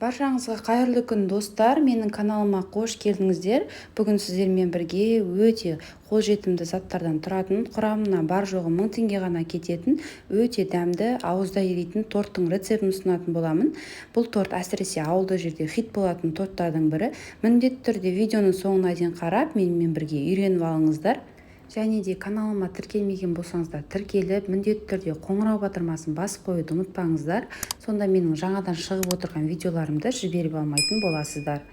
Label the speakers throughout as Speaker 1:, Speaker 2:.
Speaker 1: Баршаңызға қайырлы күн достар, менің каналыма қош келдіңіздер. Бүгін сіздермен бірге өте қолжетімді заттардан тұратын, құрамына бар жоғы 1000 теңге ғана кететін, өте дәмді, ауызда еритін торттың рецептін ұсынатын боламын. Бұл торт әсіресе ауылды жерде хит болатын торттардың бірі. Міндетті түрде видеоның соңына дейін қарап, менімен бірге үйреніп алыңыздар. Және де каналыма тіркелмеген болсаңыздар тіркеліп, міндетті түрде қоңырау батырмасын басып қоюды ұмытпаңыздар. Сонда менің жаңадан шығып отырған видеоларымды жіберіп алмайтын боласыздар.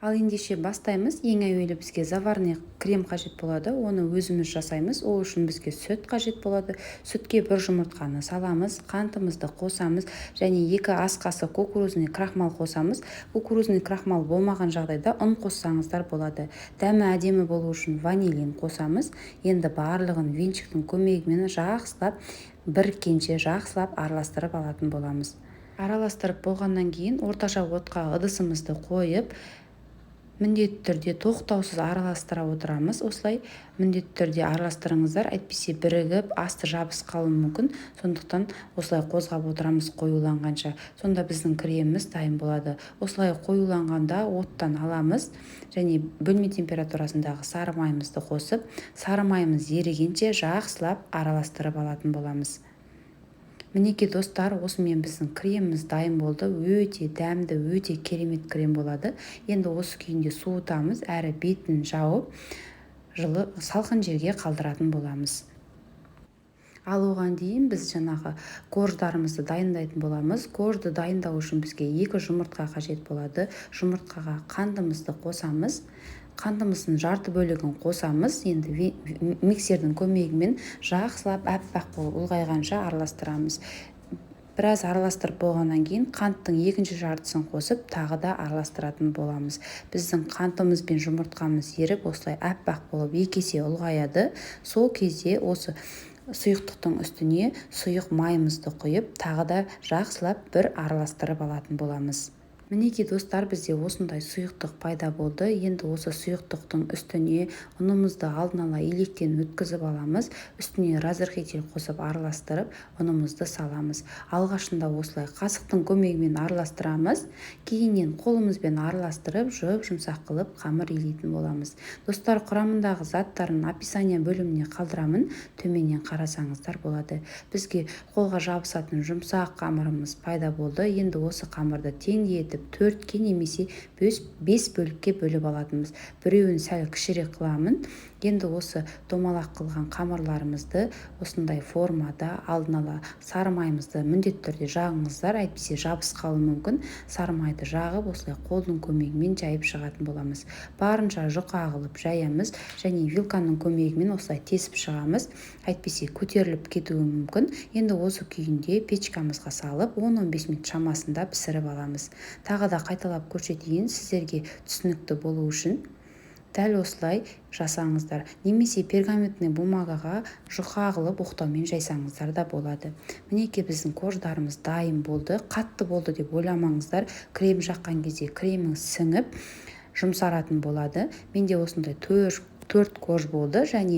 Speaker 1: Ал ендеше бастаймыз. Ең әуелі бізге заварный крем қажет болады. Оны өзіміз жасаймыз. Ол үшін бізге сүт қажет болады. Сүтке бір жұмыртқаны саламыз, қантымызды қосамыз және 2 ас қасық кукурузный крахмал қосамыз. Кукурузный крахмал болмаған жағдайда ұн қоссаңыздар болады. Дәмі әдемі болу үшін ванилин қосамыз. Енді барлығын венчиктің көмегімен жақсылап, біріккенше жақсылап араластырып алатын боламыз. Араластырып болғаннан кейін орташа отқа ыдысымызды қойып, міндетті түрде тоқтаусыз араластыра отырамыз. Осылай міндетті түрде араластырыңыздар, әйтпесе бірігіп асты жабыс қалуы мүмкін. Сондықтан осылай қозғап отырамыз қоюланғанша. Сонда біздің креміміз дайын болады. Осылай қоюланғанда оттан аламыз және бөлме температурасындағы сары майымызды қосып, сары майымыз ерігенше жақсылап араластырып алатын боламыз. Мінеки достар, осымен біздің креміміз дайын болды. Өте дәмді, өте керемет крем болады. Енді осы күйінде суытамыз, әрі бетін жауып, жылы салқын жерге қалдыратын боламыз. Ал оған дейін біз жаңағы корждарымызды дайындайтын боламыз. Коржды дайындау үшін бізге 2 жұмыртқа қажет болады. Жұмыртқаға қантымызды қосамыз. Қантымыздың жарты бөлігін қосамыз. Енді миксердің көмегімен жақсылап әппақ болып ұлғайғанша араластырамыз. Біраз араластырып болғаннан кейін қанттың екінші жартысын қосып, тағы да араластыратын боламыз. Біздің қантымыз бен жұмыртқамыз еріп, осылай әппақ болып 2 есе ұлғаяды. Сол кезде осы сұйықтықтың үстіне сұйық майымызды құйып, тағы да жақсылап бір араластырып алатын боламыз. Мінеки достар, бізде осындай сұйықтық пайда болды. Енді осы сұйықтықтың үстіне ұнымызды алдын ала електен өткізіп аламыз. Үстіне разрыхитель қосып араластырып, ұнымызды саламыз. Алғашында осылай қасықтың көмегімен араластырамыз. Кейіннен қолымызбен араластырып, жұмсақ қылып қамыр илейтін боламыз. Достар, құрамындағы заттарын описание бөліміне қалдырамын. Төменнен қарасаңыздар болады. Бізге қолға жабысатын жұмсақ қамырымыз пайда болды. Енді осы қамырды теңдей етіп 4-ке немесе 5 бөлікке бөліп алатынбыз. Біреуін сәл кішірек қыламын. Енді осы домалақ қылған қамырларымызды осындай формада алдын ала сары майымызды міндетті түрде жағыңыздар, әйтпесе жабыс қалуы мүмкін. Сары майды жағып, осылай қолдың көмегімен жайып шығатын боламыз. Барынша жұқа қылып жаямыз және вилканың көмегімен осылай тесіп шығамыз. Әйтпесе көтеріліп кетуі мүмкін. Енді осы күйінде печкамызға салып 10-15 минут шамасында пісіріп аламыз. Тағы да қайталап көрсетейін, сіздерге түсінікті болу үшін. Дәл осылай жасаңыздар. Немесе пергаментный бумагаға жұқа қылып оқтаумен жайсаңыздар да болады. Мінеки біздің корждарымыз дайын болды. Қатты болды деп ойламаңыздар. Крем жаққан кезде креміңіз сіңіп жұмсаратын болады. Менде осындай 4 корж болды және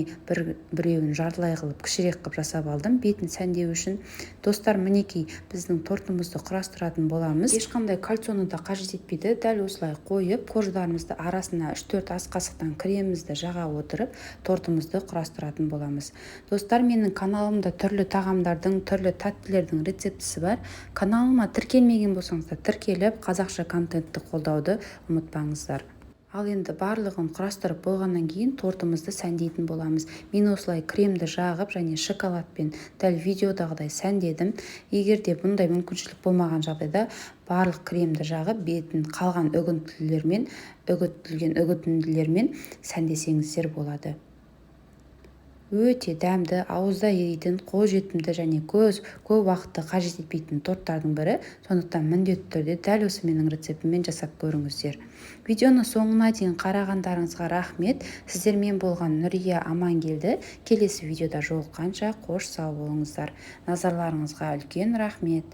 Speaker 1: біреуін жартылай қылып кішірек қылып жасап алдым бетін сәндеу үшін. Достар, мінеки біздің тортымызды құрастыратын боламыз. Ешқандай кальцоны да қажет етпейді. Дәл осылай қойып, корждарымызды арасына 3-4 ас қасықтан кремімізді жаға отырып, тортымызды құрастыратын боламыз. Достар, менің каналымда түрлі тағамдардың, түрлі тәттілердің рецептісі бар. Каналыма тіркелмеген болсаңыздар тіркеліп, қазақша контентті қолдауды ұмытпаңыздар. Ал енді барлығын құрастырып болғаннан кейін тортымызды сәндейтін боламыз. Мен осылай кремді жағып және шоколадпен дәл видеодағыдай сәндедім. Егер де бұндай мүмкіншілік болмаған жағдайда барлық кремді жағып бетін қалған үгітілген үгітінділермен сәндесеңіздер болады. Өте дәмді, ауызда еритін, қолжетімді және көп уақытты қажет етпейтін торттардың бірі. Сондықтан міндетті түрде дәл осы менің рецептіммен жасап көріңіздер. Видеоны соңына дейін қарағандарыңызға рахмет. Сіздермен болған Нұрия Амангелді. Келесі видеода жолыққанша қош сау болыңыздар. Назарларыңызға үлкен рахмет.